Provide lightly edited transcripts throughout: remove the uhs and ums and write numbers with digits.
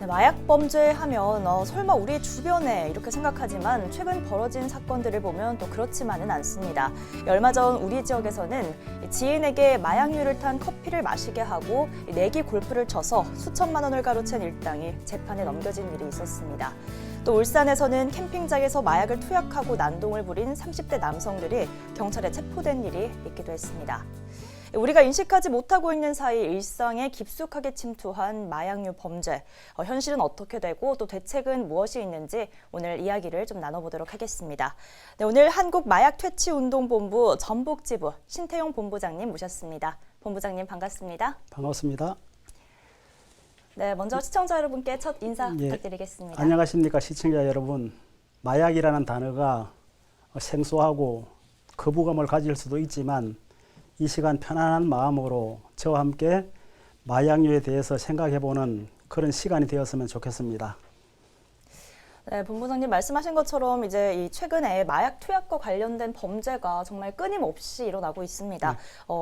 마약 범죄 하면 설마 우리 주변에 이렇게 생각하지만 최근 벌어진 사건들을 보면 또 그렇지만은 않습니다. 얼마 전 우리 지역에서는 지인에게 마약류를 탄 커피를 마시게 하고 내기 골프를 쳐서 수천만 원을 가로챈 일당이 재판에 넘겨진 일이 있었습니다. 또 울산에서는 캠핑장에서 마약을 투약하고 난동을 부린 30대 남성들이 경찰에 체포된 일이 있기도 했습니다. 우리가 인식하지 못하고 있는 사이 일상에 깊숙하게 침투한 마약류 범죄. 현실은 어떻게 되고 또 대책은 무엇이 있는지 오늘 이야기를 좀 나눠보도록 하겠습니다. 네, 오늘 한국마약퇴치운동본부 전북지부 신태용 본부장님 모셨습니다. 본부장님 반갑습니다. 반갑습니다. 네, 먼저 시청자 여러분께 첫 인사 부탁드리겠습니다. 안녕하십니까 시청자 여러분. 마약이라는 단어가 생소하고 거부감을 가질 수도 있지만 이 시간 편안한 마음으로 저와 함께 마약류에 대해서 생각해보는 그런 시간이 되었으면 좋겠습니다. 네, 본부장님 말씀하신 것처럼 이제 이 최근에 마약 투약과 관련된 범죄가 정말 끊임없이 일어나고 있습니다. 네.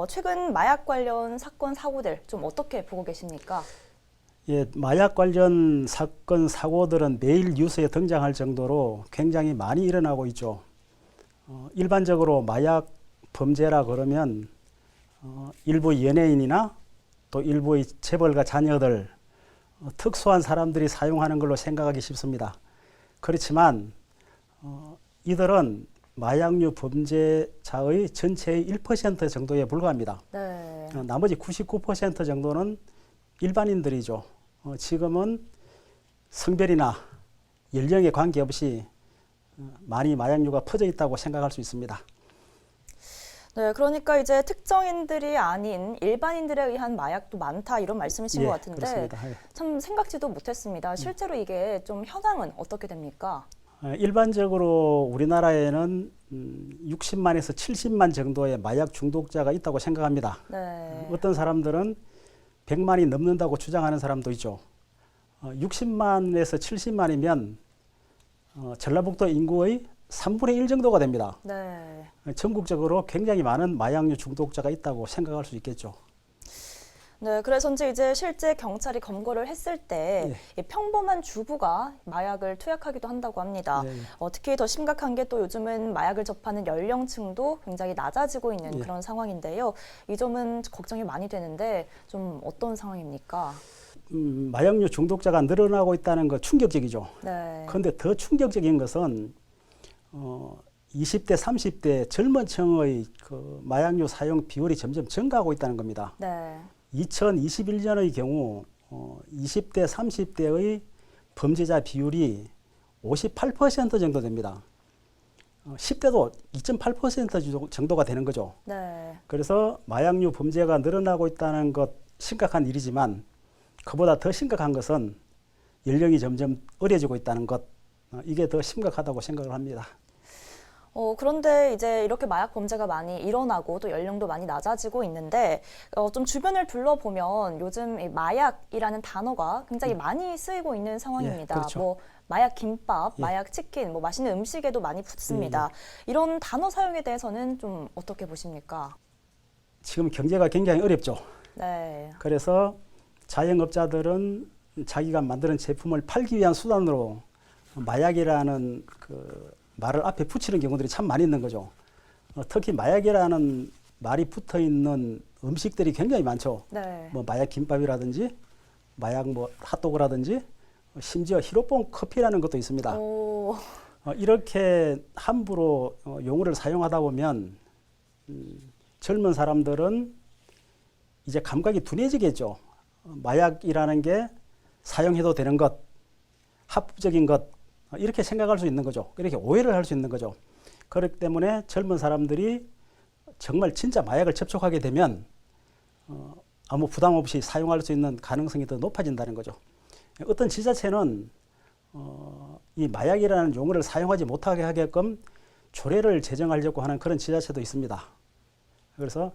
최근 마약 관련 사건 사고들 좀 어떻게 보고 계십니까? 예, 마약 관련 사건 사고들은 매일 뉴스에 등장할 정도로 굉장히 많이 일어나고 있죠. 일반적으로 마약 범죄라 그러면 일부 연예인이나 또 일부의 재벌가 자녀들, 특수한 사람들이 사용하는 걸로 생각하기 쉽습니다. 그렇지만 이들은 마약류 범죄자의 전체의 1% 정도에 불과합니다. 네. 나머지 99% 정도는 일반인들이죠. 지금은 성별이나 연령에 관계없이 많이 마약류가 퍼져 있다고 생각할 수 있습니다. 네, 그러니까 이제 특정인들이 아닌 일반인들에 의한 마약도 많다 이런 말씀이신 것 같은데 그렇습니다. 참 생각지도 못했습니다. 실제로 이게 좀 현황은 어떻게 됩니까? 일반적으로 우리나라에는 60만에서 70만 정도의 마약 중독자가 있다고 생각합니다. 네. 어떤 사람들은 100만이 넘는다고 주장하는 사람도 있죠. 60만에서 70만이면 전라북도 인구의 3분의 1 정도가 됩니다. 네. 전국적으로 굉장히 많은 마약류 중독자가 있다고 생각할 수 있겠죠. 네, 그래서인지 이제 실제 경찰이 검거를 했을 때 이 평범한 주부가 마약을 투약하기도 한다고 합니다. 특히 더 심각한 게 또 요즘은 마약을 접하는 연령층도 굉장히 낮아지고 있는 그런 상황인데요. 이 점은 걱정이 많이 되는데 좀 어떤 상황입니까? 마약류 중독자가 늘어나고 있다는 거 충격적이죠. 네. 그런데 더 충격적인 것은 20대, 30대 젊은 층의 그 마약류 사용 비율이 점점 증가하고 있다는 겁니다. 네. 2021년의 경우 20대, 30대의 범죄자 비율이 58% 정도 됩니다. 10대도 2.8% 정도가 되는 거죠. 네. 그래서 마약류 범죄가 늘어나고 있다는 것 심각한 일이지만 그보다 더 심각한 것은 연령이 점점 어려지고 있다는 것, 이게 더 심각하다고 생각을 합니다. 그런데 이제 이렇게 마약 범죄가 많이 일어나고 또 연령도 많이 낮아지고 있는데 좀 주변을 둘러보면 요즘 이 마약이라는 단어가 굉장히 많이 쓰이고 있는 상황입니다. 그렇죠. 뭐 마약 김밥, 마약 치킨, 뭐 맛있는 음식에도 많이 붙습니다. 이런 단어 사용에 대해서는 좀 어떻게 보십니까? 지금 경제가 굉장히 어렵죠. 네. 그래서 자영업자들은 자기가 만드는 제품을 팔기 위한 수단으로 마약이라는 그 말을 앞에 붙이는 경우들이 참 많이 있는 거죠. 특히 마약이라는 말이 붙어 있는 음식들이 굉장히 많죠. 네. 뭐 마약 김밥이라든지 마약 뭐 핫도그라든지 심지어 히로뽕 커피라는 것도 있습니다. 이렇게 함부로 용어를 사용하다 보면 젊은 사람들은 이제 감각이 둔해지겠죠. 마약이라는 게 사용해도 되는 것, 합법적인 것, 이렇게 생각할 수 있는 거죠. 이렇게 오해를 할 수 있는 거죠. 그렇기 때문에 젊은 사람들이 정말 진짜 마약을 접촉하게 되면 아무 부담 없이 사용할 수 있는 가능성이 더 높아진다는 거죠. 어떤 지자체는 이 마약이라는 용어를 사용하지 못하게 하게끔 조례를 제정하려고 하는 그런 지자체도 있습니다. 그래서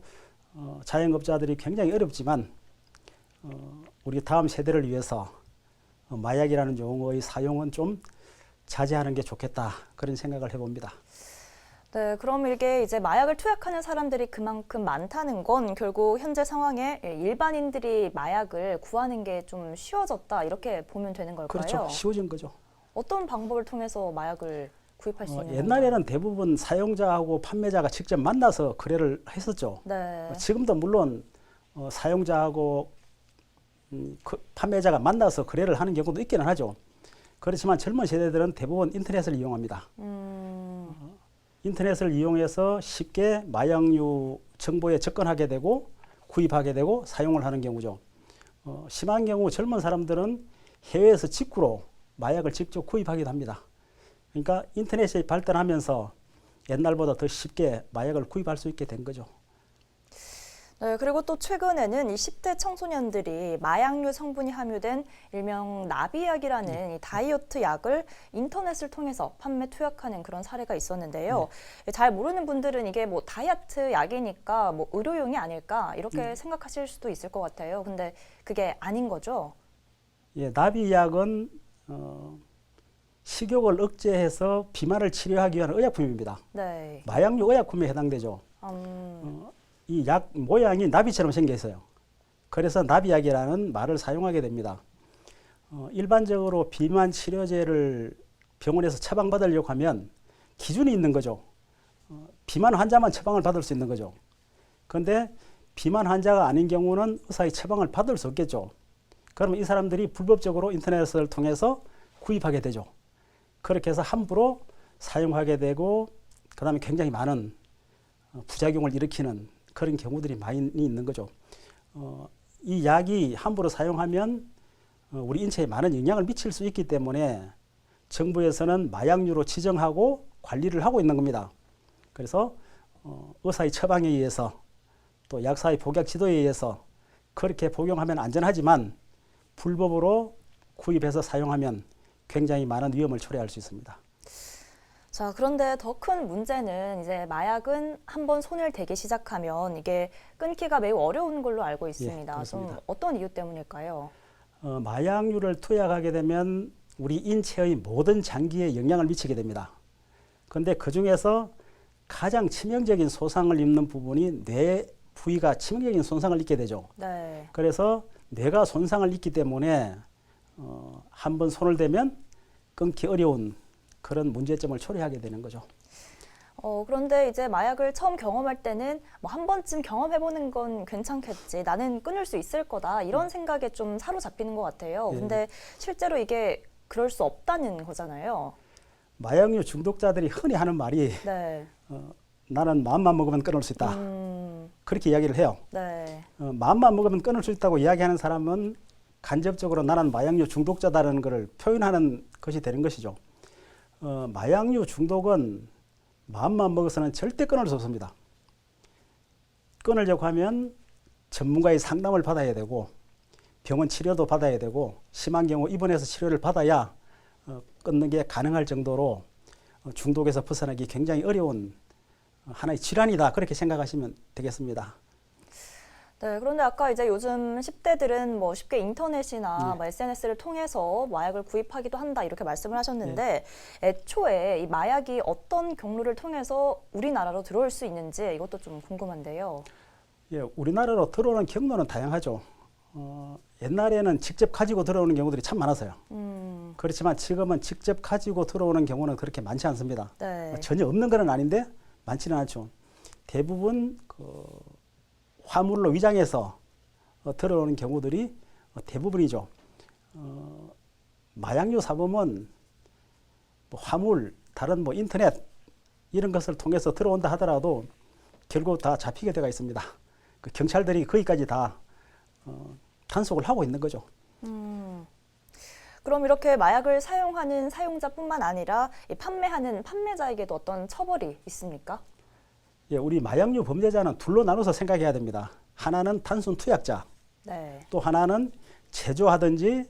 자영업자들이 굉장히 어렵지만 우리 다음 세대를 위해서 마약이라는 용어의 사용은 좀 자제하는 게 좋겠다, 그런 생각을 해봅니다. 네, 그럼 이게 이제 마약을 투약하는 사람들이 그만큼 많다는 건 결국 현재 상황에 일반인들이 마약을 구하는 게 좀 쉬워졌다 이렇게 보면 되는 걸까요? 그렇죠. 쉬워진 거죠. 어떤 방법을 통해서 마약을 구입할 수 있는 옛날에는 건가요? 대부분 사용자하고 판매자가 직접 만나서 거래를 했었죠. 네. 지금도 물론 사용자하고 판매자가 만나서 거래를 하는 경우도 있기는 하죠. 그렇지만 젊은 세대들은 대부분 인터넷을 이용합니다. 인터넷을 이용해서 쉽게 마약류 정보에 접근하게 되고 구입하게 되고 사용을 하는 경우죠. 심한 경우 젊은 사람들은 해외에서 직구로 마약을 직접 구입하기도 합니다. 그러니까 인터넷이 발달하면서 옛날보다 더 쉽게 마약을 구입할 수 있게 된 거죠. 네, 그리고 또 최근에는 이 10대 청소년들이 마약류 성분이 함유된 일명 나비약이라는 이 다이어트 약을 인터넷을 통해서 판매 투약하는 그런 사례가 있었는데요. 잘 모르는 분들은 이게 뭐 다이어트 약이니까 뭐 의료용이 아닐까 이렇게 생각하실 수도 있을 것 같아요. 근데 그게 아닌 거죠? 예, 나비약은 식욕을 억제해서 비만을 치료하기 위한 의약품입니다. 네. 마약류 의약품에 해당되죠. 이 약 모양이 나비처럼 생겨 있어요. 그래서 나비약이라는 말을 사용하게 됩니다. 일반적으로 비만 치료제를 병원에서 처방받으려고 하면 기준이 있는 거죠. 비만 환자만 처방을 받을 수 있는 거죠. 그런데 비만 환자가 아닌 경우는 의사의 처방을 받을 수 없겠죠. 그러면 이 사람들이 불법적으로 인터넷을 통해서 구입하게 되죠. 그렇게 해서 함부로 사용하게 되고 그다음에 굉장히 많은 부작용을 일으키는 그런 경우들이 많이 있는 거죠. 이 약이 함부로 사용하면 우리 인체에 많은 영향을 미칠 수 있기 때문에 정부에서는 마약류로 지정하고 관리를 하고 있는 겁니다. 그래서 의사의 처방에 의해서 또 약사의 복약 지도에 의해서 그렇게 복용하면 안전하지만 불법으로 구입해서 사용하면 굉장히 많은 위험을 초래할 수 있습니다. 자, 그런데 더 큰 문제는 이제 마약은 한번 손을 대기 시작하면 이게 끊기가 매우 어려운 걸로 알고 있습니다. 그렇습니다. 좀 어떤 이유 때문일까요? 마약류를 투약하게 되면 우리 인체의 모든 장기에 영향을 미치게 됩니다. 그런데 그 중에서 가장 치명적인 손상을 입는 부분이 뇌 부위가 치명적인 손상을 입게 되죠. 네. 그래서 뇌가 손상을 입기 때문에 한번 손을 대면 끊기 어려운 그런 문제점을 초래하게 되는 거죠. 그런데 이제 마약을 처음 경험할 때는 뭐 한 번쯤 경험해보는 건 괜찮겠지. 나는 끊을 수 있을 거다. 이런 생각에 좀 사로잡히는 것 같아요. 근데 실제로 이게 그럴 수 없다는 거잖아요. 마약류 중독자들이 흔히 하는 말이 네. 나는 마음만 먹으면 끊을 수 있다. 그렇게 이야기를 해요. 네. 마음만 먹으면 끊을 수 있다고 이야기하는 사람은 간접적으로 나는 마약류 중독자다라는 것을 표현하는 것이 되는 것이죠. 마약류 중독은 마음만 먹어서는 절대 끊을 수 없습니다. 끊으려고 하면 전문가의 상담을 받아야 되고 병원 치료도 받아야 되고 심한 경우 입원해서 치료를 받아야 끊는 게 가능할 정도로 중독에서 벗어나기 굉장히 어려운 하나의 질환이다. 그렇게 생각하시면 되겠습니다. 네, 그런데 아까 이제 요즘 10대들은 뭐 쉽게 인터넷이나 뭐 SNS를 통해서 마약을 구입하기도 한다 이렇게 말씀을 하셨는데 애초에 이 마약이 어떤 경로를 통해서 우리나라로 들어올 수 있는지 이것도 좀 궁금한데요. 예, 우리나라로 들어오는 경로는 다양하죠. 옛날에는 직접 가지고 들어오는 경우들이 참 많았어요. 그렇지만 지금은 직접 가지고 들어오는 경우는 그렇게 많지 않습니다. 네. 전혀 없는 건 아닌데 많지는 않죠. 대부분 화물로 위장해서 들어오는 경우들이 대부분이죠. 마약류 사범은 뭐 화물, 다른 뭐 인터넷 이런 것을 통해서 들어온다 하더라도 결국 다 잡히게 되어 있습니다. 그 경찰들이 거기까지 다 단속을 하고 있는 거죠. 그럼 이렇게 마약을 사용하는 사용자뿐만 아니라 이 판매하는 판매자에게도 어떤 처벌이 있습니까? 예, 우리 마약류 범죄자는 둘로 나눠서 생각해야 됩니다. 하나는 단순 투약자, 네. 또 하나는 제조하든지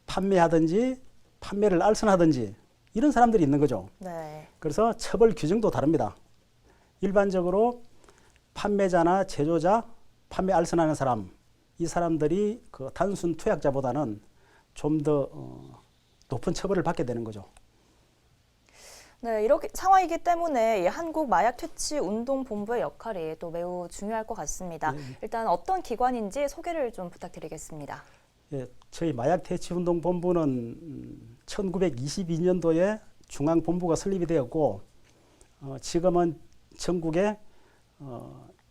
판매하든지 판매를 알선하든지 이런 사람들이 있는 거죠. 네. 그래서 처벌 규정도 다릅니다. 일반적으로 판매자나 제조자, 판매 알선하는 사람, 이 사람들이 그 단순 투약자보다는 좀 더 높은 처벌을 받게 되는 거죠. 네, 이렇게 상황이기 때문에 이 한국 마약 퇴치 운동 본부의 역할이 또 매우 중요할 것 같습니다. 예, 일단 어떤 기관인지 소개를 좀 부탁드리겠습니다. 예, 저희 마약 퇴치 운동 본부는 1922년도에 중앙 본부가 설립이 되었고 지금은 전국에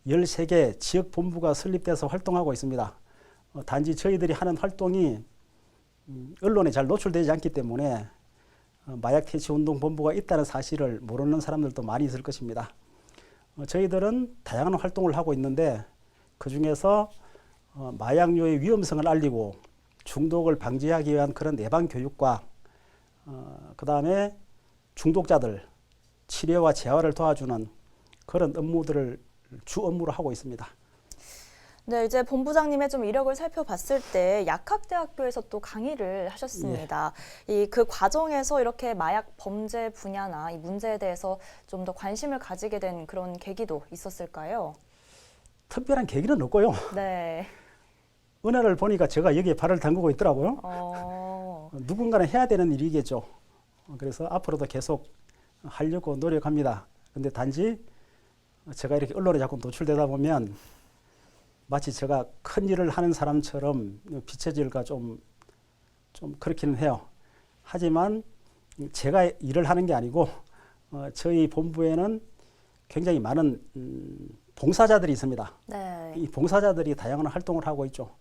13개 지역 본부가 설립돼서 활동하고 있습니다. 단지 저희들이 하는 활동이 언론에 잘 노출되지 않기 때문에 마약 퇴치 운동 본부가 있다는 사실을 모르는 사람들도 많이 있을 것입니다. 저희들은 다양한 활동을 하고 있는데 그중에서 마약류의 위험성을 알리고 중독을 방지하기 위한 그런 예방 교육과 그다음에 중독자들 치료와 재활을 도와주는 그런 업무들을 주 업무로 하고 있습니다. 네, 이제 본부장님의 좀 이력을 살펴봤을 때 약학대학교에서 또 강의를 하셨습니다. 그 과정에서 이렇게 마약 범죄 분야나 이 문제에 대해서 좀 더 관심을 가지게 된 그런 계기도 있었을까요? 특별한 계기는 없고요. 네. 은혜를 보니까 제가 여기에 발을 담그고 있더라고요. 누군가는 해야 되는 일이겠죠. 그래서 앞으로도 계속 하려고 노력합니다. 근데 단지 제가 이렇게 언론에 자꾸 노출되다 보면 마치 제가 큰 일을 하는 사람처럼 비춰질까 좀 그렇기는 해요. 하지만 제가 일을 하는 게 아니고 저희 본부에는 굉장히 많은 봉사자들이 있습니다. 네. 이 봉사자들이 다양한 활동을 하고 있죠.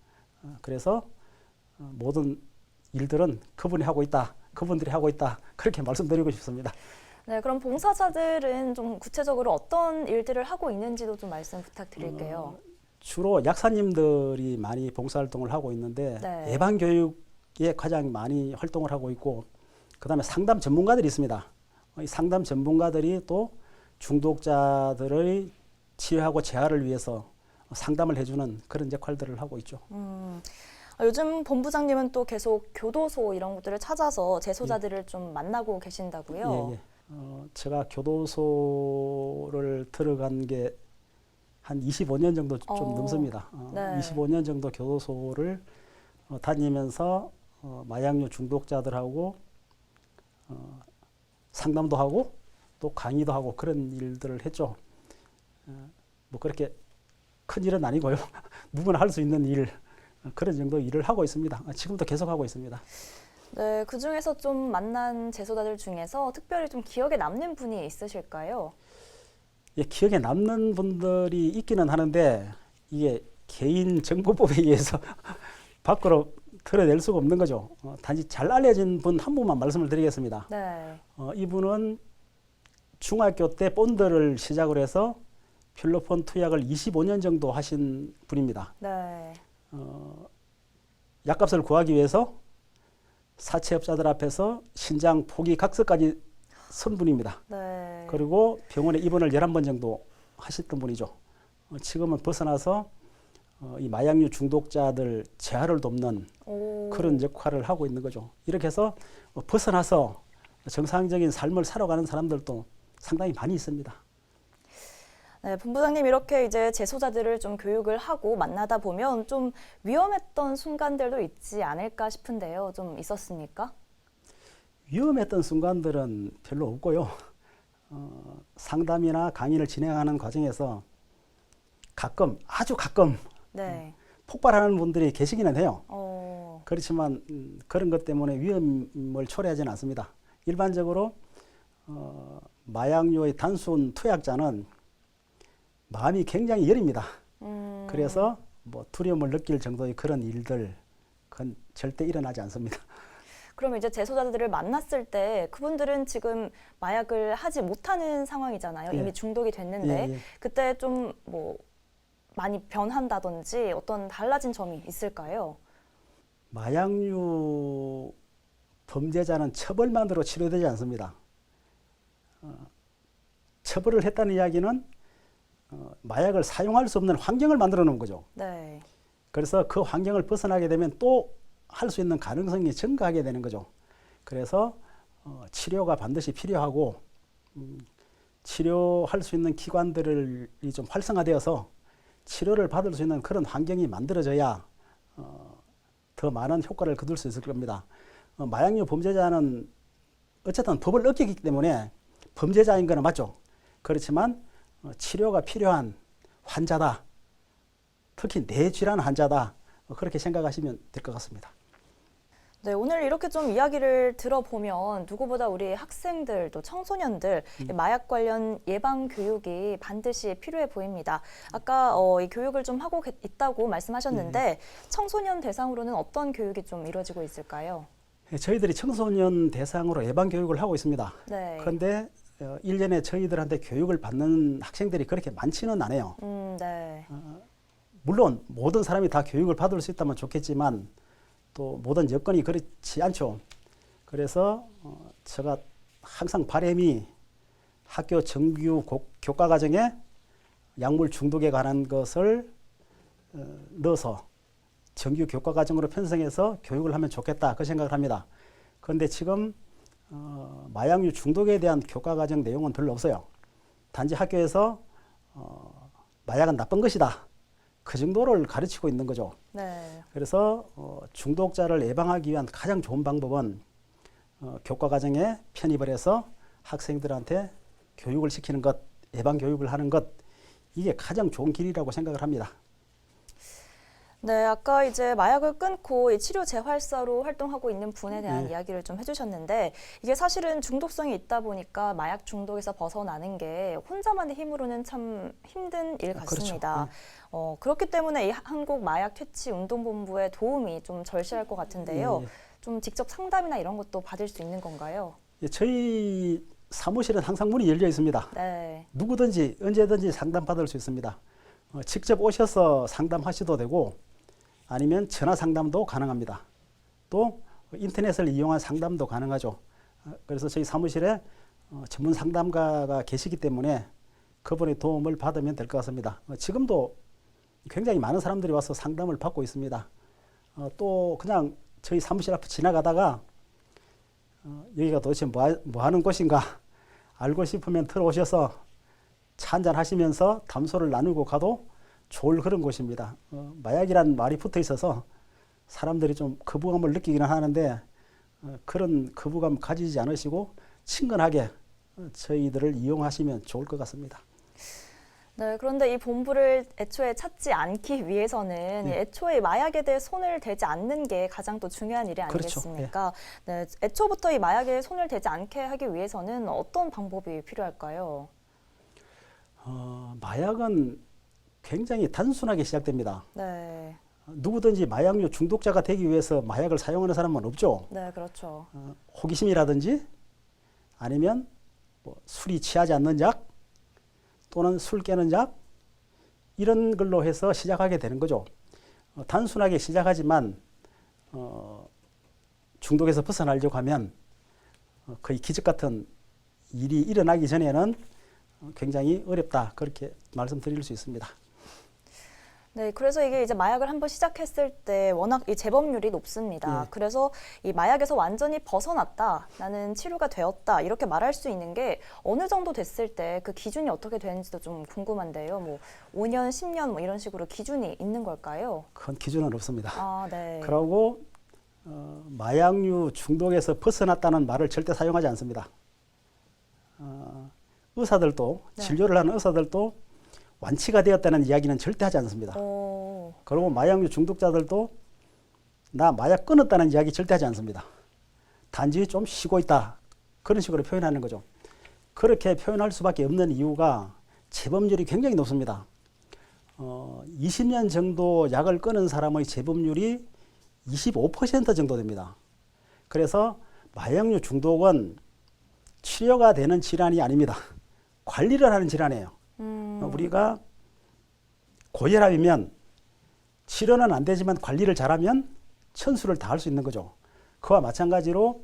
그래서 모든 일들은 그분이 하고 있다, 그분들이 하고 있다 그렇게 말씀드리고 싶습니다. 네, 그럼 봉사자들은 좀 구체적으로 어떤 일들을 하고 있는지도 좀 말씀 부탁드릴게요. 주로 약사님들이 많이 봉사활동을 하고 있는데 네. 예방교육에 가장 많이 활동을 하고 있고 그다음에 상담 전문가들이 있습니다. 이 상담 전문가들이 또 중독자들의 치료하고 재활을 위해서 상담을 해주는 그런 역할들을 하고 있죠. 요즘 본부장님은 또 계속 교도소 이런 곳들을 찾아서 재소자들을 좀 만나고 계신다고요? 예. 제가 교도소를 들어간 게 한 25년 정도 좀 넘습니다. 네. 25년 정도 교도소를 다니면서 마약류 중독자들하고 상담도 하고 또 강의도 하고 그런 일들을 했죠. 뭐 그렇게 큰 일은 아니고요. 누구나 할 수 있는 일 그런 정도 일을 하고 있습니다. 지금도 계속 하고 있습니다. 네, 그 중에서 좀 만난 재소자들 중에서 특별히 좀 기억에 남는 분이 있으실까요? 예, 기억에 남는 분들이 있기는 하는데 이게 개인정보법에 의해서 밖으로 드러낼 수가 없는 거죠. 단지 잘 알려진 분 한 분만 말씀을 드리겠습니다. 네. 이분은 중학교 때 본드를 시작으로 해서 필로폰 투약을 25년 정도 하신 분입니다. 네. 약값을 구하기 위해서 사채업자들 앞에서 신장 포기 각서까지 선 분입니다. 네. 그리고 병원에 입원을 11번 정도 하셨던 분이죠. 지금은 벗어나서 이 마약류 중독자들 재활을 돕는 그런 역할을 하고 있는 거죠. 이렇게 해서 벗어나서 정상적인 삶을 살아가는 사람들도 상당히 많이 있습니다. 네, 본부장님 이렇게 이제 재소자들을 좀 교육을 하고 만나다 보면 좀 위험했던 순간들도 있지 않을까 싶은데요. 좀 있었습니까? 위험했던 순간들은 별로 없고요. 상담이나 강의를 진행하는 과정에서 가끔 아주 가끔 네. 폭발하는 분들이 계시기는 해요. 그렇지만 그렇지만 그런 것 때문에 위험을 초래하지는 않습니다. 일반적으로 마약류의 단순 투약자는 마음이 굉장히 여립니다. 그래서 뭐 두려움을 느낄 정도의 그런 일들 그건 절대 일어나지 않습니다. 그럼 이제 재소자들을 만났을 때 그분들은 지금 마약을 하지 못하는 상황이잖아요. 예. 이미 중독이 됐는데 예. 그때 좀 뭐 많이 변한다든지 어떤 달라진 점이 있을까요? 마약류 범죄자는 처벌만으로 치료되지 않습니다. 처벌을 했다는 이야기는 마약을 사용할 수 없는 환경을 만들어 놓은 거죠. 네. 그래서 그 환경을 벗어나게 되면 또 할 수 있는 가능성이 증가하게 되는 거죠. 그래서 치료가 반드시 필요하고 치료할 수 있는 기관들이 좀 활성화되어서 치료를 받을 수 있는 그런 환경이 만들어져야 더 많은 효과를 거둘 수 있을 겁니다. 마약류 범죄자는 어쨌든 법을 어기기 때문에 범죄자인 거는 맞죠. 그렇지만 치료가 필요한 환자다. 특히 뇌질환 환자다. 그렇게 생각하시면 될 것 같습니다. 네, 오늘 이렇게 좀 이야기를 들어보면 누구보다 우리 학생들 또 청소년들 마약 관련 예방 교육이 반드시 필요해 보입니다. 아까 이 교육을 좀 하고 있다고 말씀하셨는데 청소년 대상으로는 어떤 교육이 좀 이루어지고 있을까요? 저희들이 청소년 대상으로 예방 교육을 하고 있습니다. 네. 그런데 1년에 저희들한테 교육을 받는 학생들이 그렇게 많지는 않아요. 네. 물론 모든 사람이 다 교육을 받을 수 있다면 좋겠지만 또 모든 여건이 그렇지 않죠. 그래서 제가 항상 바람이 학교 정규 교과 과정에 약물 중독에 관한 것을 넣어서 정규 교과 과정으로 편성해서 교육을 하면 좋겠다 그 생각을 합니다. 그런데 지금 마약류 중독에 대한 교과 과정 내용은 별로 없어요. 단지 학교에서 마약은 나쁜 것이다. 그 정도를 가르치고 있는 거죠. 네. 그래서 중독자를 예방하기 위한 가장 좋은 방법은 교과 과정에 편입을 해서 학생들한테 교육을 시키는 것, 예방 교육을 하는 것, 이게 가장 좋은 길이라고 생각을 합니다. 네, 아까 이제 마약을 끊고 이 치료 재활사로 활동하고 있는 분에 대한 이야기를 좀 해주셨는데 이게 사실은 중독성이 있다 보니까 마약 중독에서 벗어나는 게 혼자만의 힘으로는 참 힘든 일 같습니다. 그렇죠. 그렇기 때문에 이 한국 마약 퇴치 운동본부의 도움이 좀 절실할 것 같은데요. 좀 직접 상담이나 이런 것도 받을 수 있는 건가요? 저희 사무실은 항상 문이 열려 있습니다. 네. 누구든지 언제든지 상담받을 수 있습니다. 직접 오셔서 상담하셔도 되고 아니면 전화 상담도 가능합니다. 또 인터넷을 이용한 상담도 가능하죠. 그래서 저희 사무실에 전문 상담가가 계시기 때문에 그분의 도움을 받으면 될 것 같습니다. 지금도 굉장히 많은 사람들이 와서 상담을 받고 있습니다. 또 그냥 저희 사무실 앞에 지나가다가 여기가 도대체 뭐 하는 곳인가 알고 싶으면 들어오셔서 차 한잔 하시면서 담소를 나누고 가도 좋을 그런 곳입니다. 마약이란 말이 붙어 있어서 사람들이 좀 거부감을 느끼기는 하는데 그런 거부감 가지지 않으시고 친근하게 저희들을 이용하시면 좋을 것 같습니다. 네, 그런데 이 본부를 애초에 찾지 않기 위해서는 애초에 마약에 대해 손을 대지 않는 게 가장 또 중요한 일이 아니겠습니까? 그렇죠. 네, 애초부터 이 마약에 손을 대지 않게 하기 위해서는 어떤 방법이 필요할까요? 마약은 굉장히 단순하게 시작됩니다. 네. 누구든지 마약류 중독자가 되기 위해서 마약을 사용하는 사람은 없죠. 네, 그렇죠. 호기심이라든지 아니면 뭐 술이 취하지 않는 약 또는 술 깨는 약 이런 걸로 해서 시작하게 되는 거죠. 단순하게 시작하지만 중독에서 벗어나려고 하면 거의 기적 같은 일이 일어나기 전에는 굉장히 어렵다 그렇게 말씀드릴 수 있습니다. 네, 그래서 이게 이제 마약을 한번 시작했을 때 워낙 이 재범률이 높습니다. 그래서 이 마약에서 완전히 벗어났다, 나는 치료가 되었다 이렇게 말할 수 있는 게 어느 정도 됐을 때 그 기준이 어떻게 되는지도 좀 궁금한데요. 뭐 5년, 10년 뭐 이런 식으로 기준이 있는 걸까요? 그건 기준은 없습니다. 아, 네. 그러고 마약류 중독에서 벗어났다는 말을 절대 사용하지 않습니다. 의사들도 진료를 하는 의사들도 완치가 되었다는 이야기는 절대 하지 않습니다. 그리고 마약류 중독자들도 나 마약 끊었다는 이야기 절대 하지 않습니다. 단지 좀 쉬고 있다. 그런 식으로 표현하는 거죠. 그렇게 표현할 수밖에 없는 이유가 재범률이 굉장히 높습니다. 20년 정도 약을 끊은 사람의 재범률이 25% 정도 됩니다. 그래서 마약류 중독은 치료가 되는 질환이 아닙니다. 관리를 하는 질환이에요. 우리가 고혈압이면 치료는 안 되지만 관리를 잘하면 천수를 다 할 수 있는 거죠. 그와 마찬가지로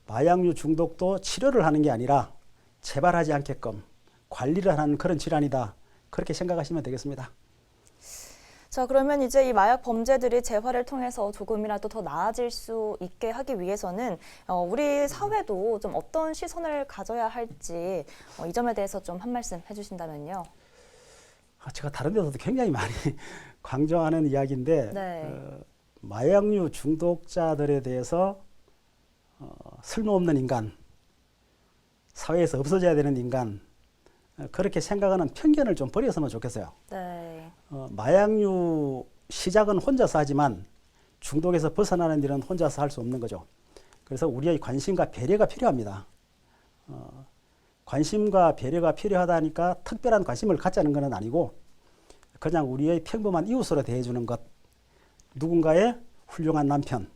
마약류 중독도 치료를 하는 게 아니라 재발하지 않게끔 관리를 하는 그런 질환이다. 그렇게 생각하시면 되겠습니다. 자, 그러면 이제 이 마약 범죄들이 재활을 통해서 조금이라도 더 나아질 수 있게 하기 위해서는 우리 사회도 좀 어떤 시선을 가져야 할지 이 점에 대해서 좀 한 말씀 해주신다면요. 제가 다른 데서도 굉장히 많이 강조하는 이야기인데 마약류 중독자들에 대해서 쓸모없는 인간, 사회에서 없어져야 되는 인간, 그렇게 생각하는 편견을 좀 버렸으면 좋겠어요. 네. 마약류 시작은 혼자서 하지만 중독에서 벗어나는 일은 혼자서 할 수 없는 거죠. 그래서 우리의 관심과 배려가 필요합니다. 관심과 배려가 필요하다니까 특별한 관심을 갖자는 것은 아니고 그냥 우리의 평범한 이웃으로 대해주는 것, 누군가의 훌륭한 남편,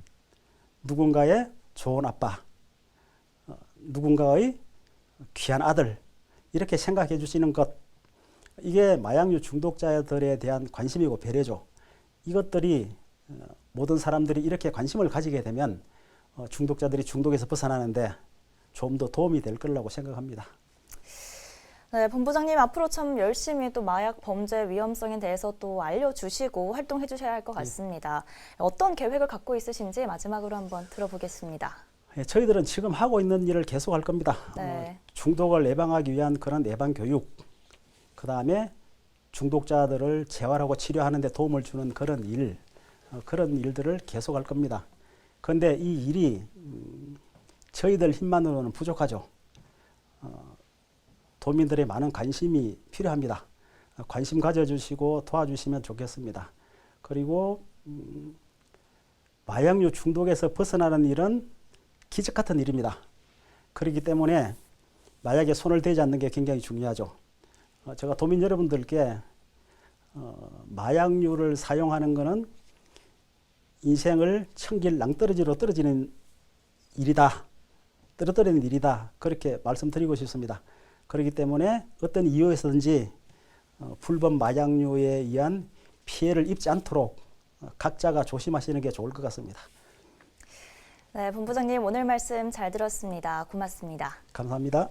누군가의 좋은 아빠, 누군가의 귀한 아들, 이렇게 생각해 주시는 것, 이게 마약류 중독자들에 대한 관심이고 배려죠. 이것들이 모든 사람들이 이렇게 관심을 가지게 되면 중독자들이 중독에서 벗어나는데 좀 더 도움이 될 거라고 생각합니다. 네, 본부장님 앞으로 참 열심히 또 마약 범죄 위험성에 대해서 또 알려주시고 활동해 주셔야 할 것 같습니다. 어떤 계획을 갖고 있으신지 마지막으로 한번 들어보겠습니다. 저희들은 지금 하고 있는 일을 계속할 겁니다. 네. 중독을 예방하기 위한 그런 예방 교육, 그 다음에 중독자들을 재활하고 치료하는 데 도움을 주는 그런 일, 그런 일들을 계속할 겁니다. 그런데 이 일이 저희들 힘만으로는 부족하죠. 도민들의 많은 관심이 필요합니다. 관심 가져주시고 도와주시면 좋겠습니다. 그리고 마약류 중독에서 벗어나는 일은 기적 같은 일입니다. 그렇기 때문에 마약에 손을 대지 않는 게 굉장히 중요하죠. 제가 도민 여러분들께 마약류를 사용하는 것은 인생을 천길 낭떠러지로 떨어지는 일이다. 떨어뜨리는 일이다. 그렇게 말씀드리고 싶습니다. 그렇기 때문에 어떤 이유에서든지 불법 마약류에 의한 피해를 입지 않도록 각자가 조심하시는 게 좋을 것 같습니다. 네, 본부장님 오늘 말씀 잘 들었습니다. 고맙습니다. 감사합니다.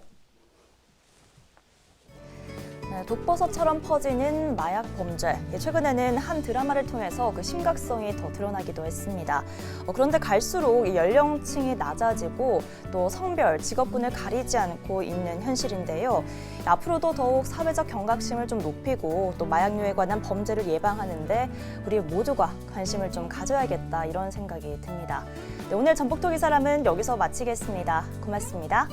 네, 독버섯처럼 퍼지는 마약 범죄. 최근에는 한 드라마를 통해서 그 심각성이 더 드러나기도 했습니다. 그런데 갈수록 이 연령층이 낮아지고 또 성별, 직업군을 가리지 않고 있는 현실인데요. 앞으로도 더욱 사회적 경각심을 좀 높이고 또 마약류에 관한 범죄를 예방하는데 우리 모두가 관심을 좀 가져야겠다 이런 생각이 듭니다. 네, 오늘 전북토기 사람은 여기서 마치겠습니다. 고맙습니다.